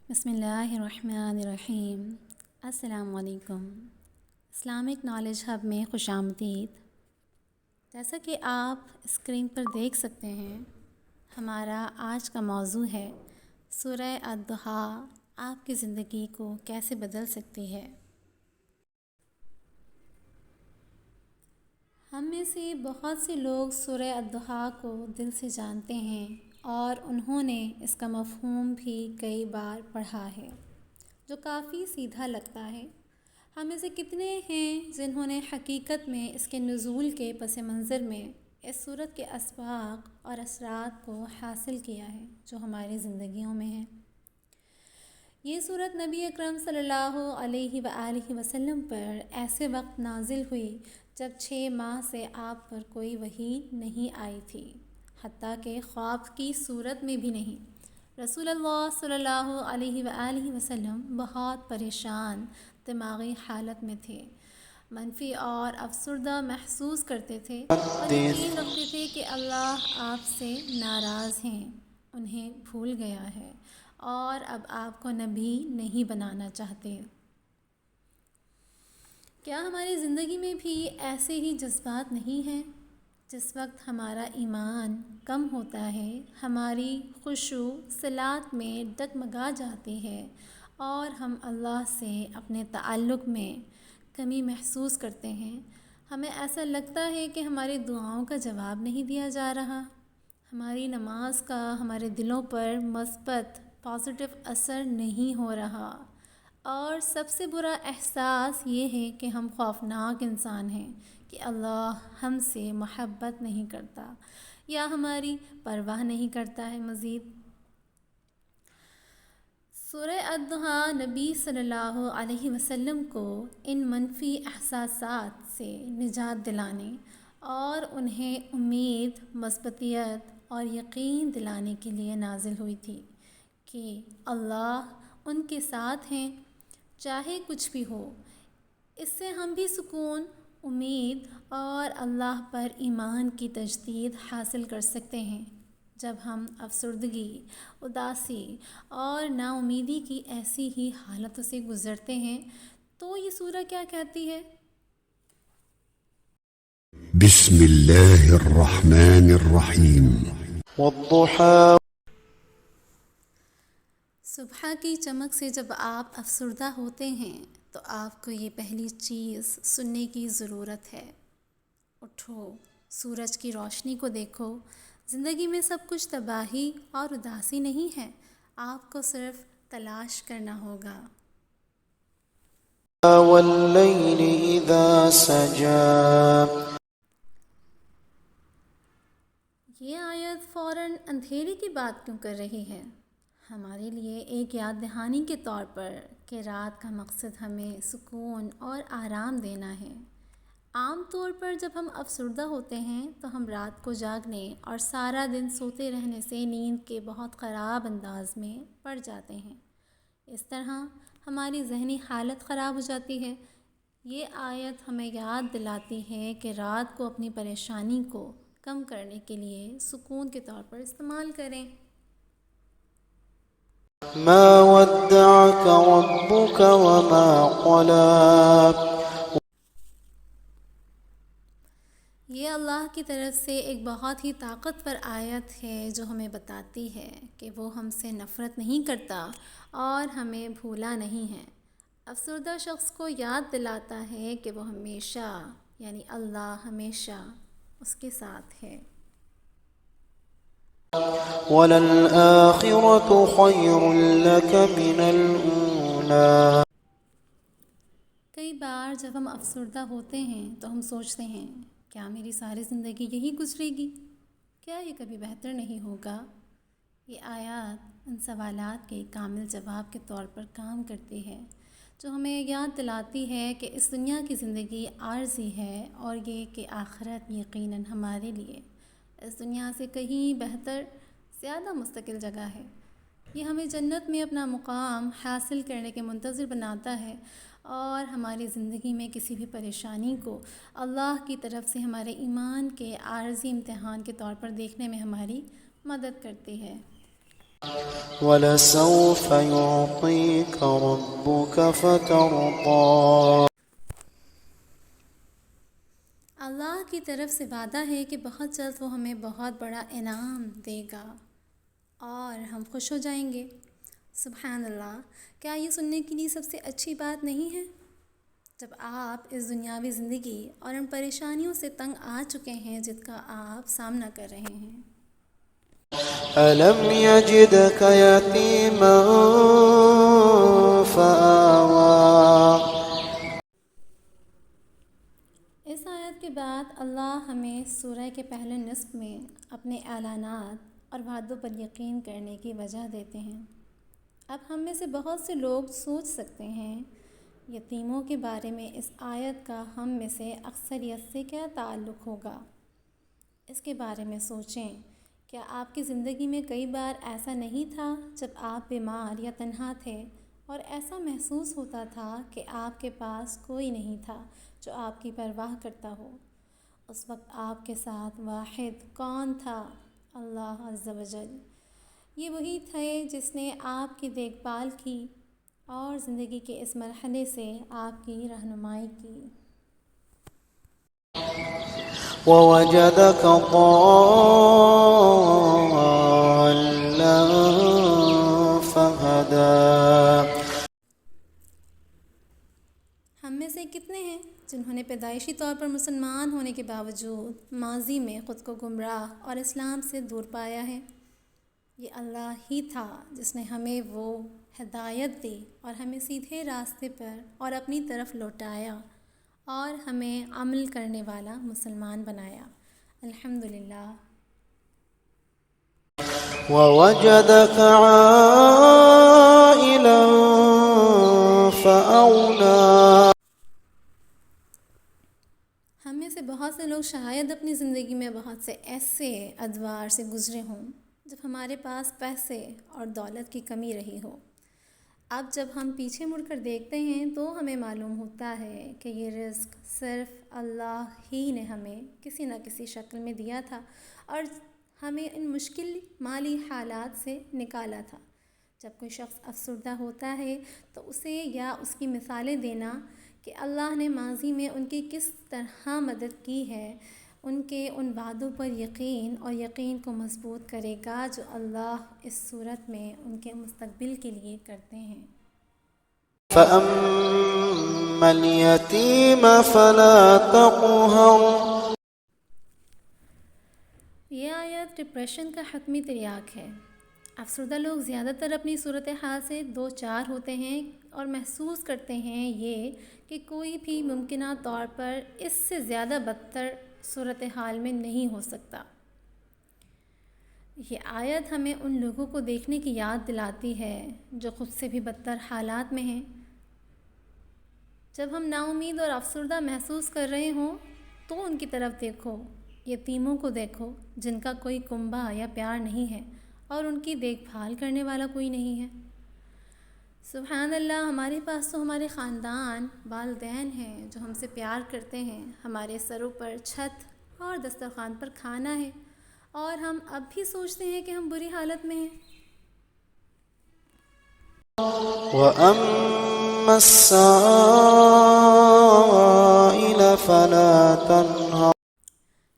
بسم اللہ الرحمن الرحیم۔ السلام علیکم۔ اسلامک نالج ہب میں خوش آمدید۔ جیسا کہ آپ اسکرین پر دیکھ سکتے ہیں، ہمارا آج کا موضوع ہے سورہ الضحیٰ آپ کی زندگی کو کیسے بدل سکتی ہے۔ ہم میں سے بہت سے لوگ سورہ الضحیٰ کو دل سے جانتے ہیں اور انہوں نے اس کا مفہوم بھی کئی بار پڑھا ہے، جو کافی سیدھا لگتا ہے۔ ہم میں سے کتنے ہیں جنہوں نے حقیقت میں اس کے نزول کے پس منظر میں اس سورت کے اسباق اور اثرات کو حاصل کیا ہے جو ہماری زندگیوں میں ہیں۔ یہ سورت نبی اکرم صلی اللہ علیہ وآلہ وسلم پر ایسے وقت نازل ہوئی جب 6 ماہ سے آپ پر کوئی وحی نہیں آئی تھی، حتیٰ کہ خواب کی صورت میں بھی نہیں۔ رسول اللہ صلی اللہ علیہ وآلہ وسلم بہت پریشان دماغی حالت میں تھے، منفی اور افسردہ محسوس کرتے تھے اور یقین رکھتے تھے کہ اللہ آپ سے ناراض ہیں، انہیں بھول گیا ہے اور اب آپ کو نبی نہیں بنانا چاہتے۔ کیا ہماری زندگی میں بھی ایسے ہی جذبات نہیں ہیں؟ جس وقت ہمارا ایمان کم ہوتا ہے، ہماری خشوع صلات میں ڈگمگا جاتی ہے اور ہم اللہ سے اپنے تعلق میں کمی محسوس کرتے ہیں، ہمیں ایسا لگتا ہے کہ ہماری دعاؤں کا جواب نہیں دیا جا رہا، ہماری نماز کا ہمارے دلوں پر مثبت پازیٹیو اثر نہیں ہو رہا، اور سب سے برا احساس یہ ہے کہ ہم خوفناک انسان ہیں کہ اللہ ہم سے محبت نہیں کرتا یا ہماری پرواہ نہیں کرتا ہے۔ مزید سورہ الضحیٰ نبی صلی اللہ علیہ وسلم کو ان منفی احساسات سے نجات دلانے اور انہیں امید، مثبتیت اور یقین دلانے کے لیے نازل ہوئی تھی کہ اللہ ان کے ساتھ ہیں چاہے کچھ بھی ہو۔ اس سے ہم بھی سکون، امید اور اللہ پر ایمان کی تجدید حاصل کر سکتے ہیں۔ جب ہم افسردگی، اداسی اور نا امیدی کی ایسی ہی حالتوں سے گزرتے ہیں تو یہ سورہ کیا کہتی ہے؟ بسم اللہ الرحمن الرحیم۔ والضحى صبح کی چمک سے جب آپ افسردہ ہوتے ہیں تو آپ کو یہ پہلی چیز سننے کی ضرورت ہے۔ اٹھو، سورج کی روشنی کو دیکھو، زندگی میں سب کچھ تباہی اور اداسی نہیں ہے، آپ کو صرف تلاش کرنا ہوگا۔ واللیل اذا سجا۔ یہ آیت فوراً اندھیرے کی بات کیوں کر رہی ہے؟ ہمارے لیے ایک یاد دہانی کے طور پر کہ رات کا مقصد ہمیں سکون اور آرام دینا ہے۔ عام طور پر جب ہم افسردہ ہوتے ہیں تو ہم رات کو جاگنے اور سارا دن سوتے رہنے سے نیند کے بہت خراب انداز میں پڑ جاتے ہیں۔ اس طرح ہماری ذہنی حالت خراب ہو جاتی ہے۔ یہ آیت ہمیں یاد دلاتی ہے کہ رات کو اپنی پریشانی کو کم کرنے کے لیے سکون کے طور پر استعمال کریں۔ ما ودعك ربك وما قلى۔ یہ اللہ کی طرف سے ایک بہت ہی طاقتور آیت ہے جو ہمیں بتاتی ہے کہ وہ ہم سے نفرت نہیں کرتا اور ہمیں بھولا نہیں ہے۔ افسردہ شخص کو یاد دلاتا ہے کہ وہ ہمیشہ، یعنی اللہ ہمیشہ اس کے ساتھ ہے۔ وَلَلْآخِرَةُ خَيْرٌ لَكَ مِنَ الْأُولَى۔ کئی بار جب ہم افسردہ ہوتے ہیں تو ہم سوچتے ہیں کیا میری ساری زندگی یہی گزرے گی؟ کیا یہ کبھی بہتر نہیں ہوگا؟ یہ آیات ان سوالات کے کامل جواب کے طور پر کام کرتی ہے، جو ہمیں یاد دلاتی ہے کہ اس دنیا کی زندگی عارضی ہے اور یہ کہ آخرت یقیناً ہمارے لیے اس دنیا سے کہیں بہتر، زیادہ مستقل جگہ ہے۔ یہ ہمیں جنت میں اپنا مقام حاصل کرنے کے منتظر بناتا ہے اور ہماری زندگی میں کسی بھی پریشانی کو اللہ کی طرف سے ہمارے ایمان کے عارضی امتحان کے طور پر دیکھنے میں ہماری مدد کرتی ہے۔ وَلَسَوْفَ يُعْطِيكَ رَبُّكَ فَتَرْضَىٰ۔ اللہ کی طرف سے وعدہ ہے کہ بہت جلد وہ ہمیں بہت بڑا انعام دے گا اور ہم خوش ہو جائیں گے۔ سبحان اللہ، کیا یہ سننے کے لیے سب سے اچھی بات نہیں ہے؟ جب آپ اس دنیاوی زندگی اور ان پریشانیوں سے تنگ آ چکے ہیں جن کا آپ سامنا کر رہے ہیں۔ أَلَمْ يَجِدْكَ يَتِيمًا فَآوَىٰ۔ اس آیت کے بعد اللہ ہمیں سورہ کے پہلے نصف میں اپنے اعلانات اور وعدوں پر یقین کرنے کی وجہ دیتے ہیں۔ اب ہم میں سے بہت سے لوگ سوچ سکتے ہیں یتیموں کے بارے میں اس آیت کا ہم میں سے اکثریت سے کیا تعلق ہوگا؟ اس کے بارے میں سوچیں۔ کیا آپ کی زندگی میں کئی بار ایسا نہیں تھا جب آپ بیمار یا تنہا تھے اور ایسا محسوس ہوتا تھا کہ آپ کے پاس کوئی نہیں تھا جو آپ کی پرواہ کرتا ہو؟ اس وقت آپ کے ساتھ واحد کون تھا؟ اللہ عز و جل۔ یہ وہی تھے جس نے آپ کی دیکھ بھال کی اور زندگی کے اس مرحلے سے آپ کی رہنمائی کی۔ وَوَجَدَكَ ضَالًّا فَهَدَىٰ۔ ہم میں سے کتنے ہیں جنہوں نے پیدائشی طور پر مسلمان ہونے کے باوجود ماضی میں خود کو گمراہ اور اسلام سے دور پایا ہے؟ یہ اللہ ہی تھا جس نے ہمیں وہ ہدایت دی اور ہمیں سیدھے راستے پر اور اپنی طرف لوٹایا اور ہمیں عمل کرنے والا مسلمان بنایا۔ الحمدللہ۔ وَوَجَدَكَ عَائِلًا فَأَغْنَىٰ۔ ہم میں سے بہت سے لوگ شاید اپنی زندگی میں بہت سے ایسے ادوار سے گزرے ہوں جب ہمارے پاس پیسے اور دولت کی کمی رہی ہو۔ اب جب ہم پیچھے مڑ کر دیکھتے ہیں تو ہمیں معلوم ہوتا ہے کہ یہ رزق صرف اللہ ہی نے ہمیں کسی نہ کسی شکل میں دیا تھا اور ہمیں ان مشکل مالی حالات سے نکالا تھا۔ جب کوئی شخص افسردہ ہوتا ہے تو اسے یا اس کی مثالیں دینا کہ اللہ نے ماضی میں ان کی کس طرح مدد کی ہے، ان کے ان وعدوں پر یقین اور یقین کو مضبوط کرے گا جو اللہ اس صورت میں ان کے مستقبل کے لیے کرتے ہیں۔ فَأَمَّا الْيَتِيمَ فَلَا تَقْهَرْ۔ یہ آیت ڈپریشن کا حتمی تریاق ہے۔ افسردہ لوگ زیادہ تر اپنی صورتحال سے دو چار ہوتے ہیں اور محسوس کرتے ہیں یہ کہ کوئی بھی ممکنہ طور پر اس سے زیادہ بدتر صورتحال میں نہیں ہو سکتا۔ یہ آیت ہمیں ان لوگوں کو دیکھنے کی یاد دلاتی ہے جو خود سے بھی بدتر حالات میں ہیں۔ جب ہم نا امید اور افسردہ محسوس کر رہے ہوں تو ان کی طرف دیکھو، یتیموں کو دیکھو جن کا کوئی کنبہ یا پیار نہیں ہے اور ان کی دیکھ بھال کرنے والا کوئی نہیں ہے۔ سبحان اللہ، ہمارے پاس تو ہمارے خاندان، والدین ہیں جو ہم سے پیار کرتے ہیں، ہمارے سروں پر چھت اور دسترخوان پر کھانا ہے، اور ہم اب بھی سوچتے ہیں کہ ہم بری حالت میں ہیں۔ وَأَمَّا السَّائِلَ فَلَا تَنْهَرْ۔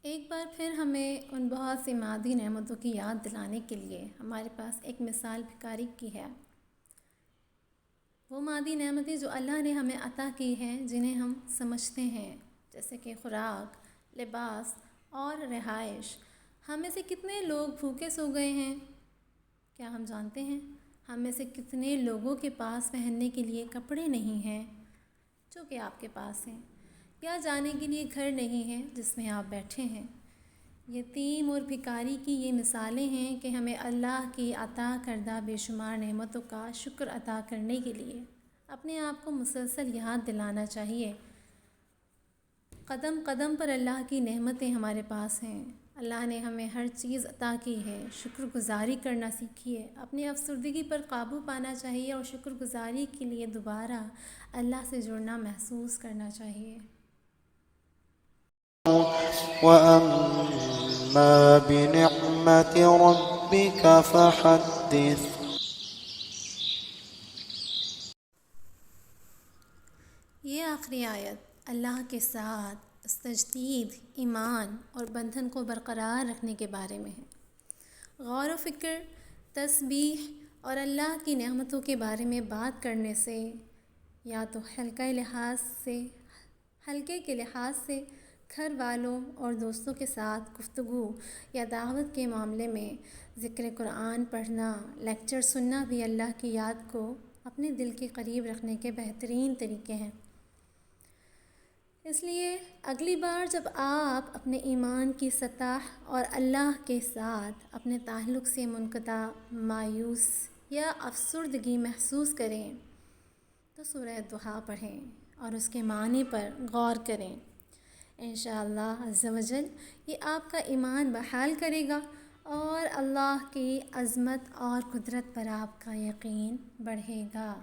ایک بار پھر ہمیں ان بہت سی مادی نعمتوں کی یاد دلانے کے لیے ہمارے پاس ایک مثال بھکاری کی ہے۔ وہ مادی نعمتیں جو اللہ نے ہمیں عطا کی ہیں جنہیں ہم سمجھتے ہیں، جیسے کہ خوراک، لباس اور رہائش۔ ہم میں سے کتنے لوگ بھوکے سو گئے ہیں؟ کیا ہم جانتے ہیں ہم میں سے کتنے لوگوں کے پاس پہننے کے لیے کپڑے نہیں ہیں جو کہ آپ کے پاس ہیں، یا جانے کے لیے گھر نہیں ہے جس میں آپ بیٹھے ہیں؟ یتیم اور بھکاری کی یہ مثالیں ہیں کہ ہمیں اللہ کی عطا کردہ بے شمار نعمتوں کا شکر ادا کرنے کے لیے اپنے آپ کو مسلسل یاد دلانا چاہیے۔ قدم قدم پر اللہ کی نعمتیں ہمارے پاس ہیں، اللہ نے ہمیں ہر چیز عطا کی ہے، شکر گزاری کرنا سیکھیے، اپنی افسردگی پر قابو پانا چاہیے اور شکر گزاری کے لیے دوبارہ اللہ سے جڑنا محسوس کرنا چاہیے۔ وَأَمَّا بِنِعْمَةِ رَبِّكَ فَحَدِّثْ۔ فحدث یہ آخری آیت اللہ کے ساتھ تجدید ایمان اور بندھن کو برقرار رکھنے کے بارے میں ہے۔ غور و فکر، تسبیح اور اللہ کی نعمتوں کے بارے میں بات کرنے سے یا تو حلقے کے لحاظ سے گھر والوں اور دوستوں کے ساتھ گفتگو یا دعوت کے معاملے میں ذکر قرآن پڑھنا، لیکچر سننا بھی اللہ کی یاد کو اپنے دل کے قریب رکھنے کے بہترین طریقے ہیں۔ اس لیے اگلی بار جب آپ اپنے ایمان کی سطح اور اللہ کے ساتھ اپنے تعلق سے منقطع، مایوس یا افسردگی محسوس کریں تو سورہ الضحیٰ پڑھیں اور اس کے معنی پر غور کریں۔ انشاءاللہ عز و جل یہ آپ کا ایمان بحال کرے گا اور اللہ کی عظمت اور قدرت پر آپ کا یقین بڑھے گا۔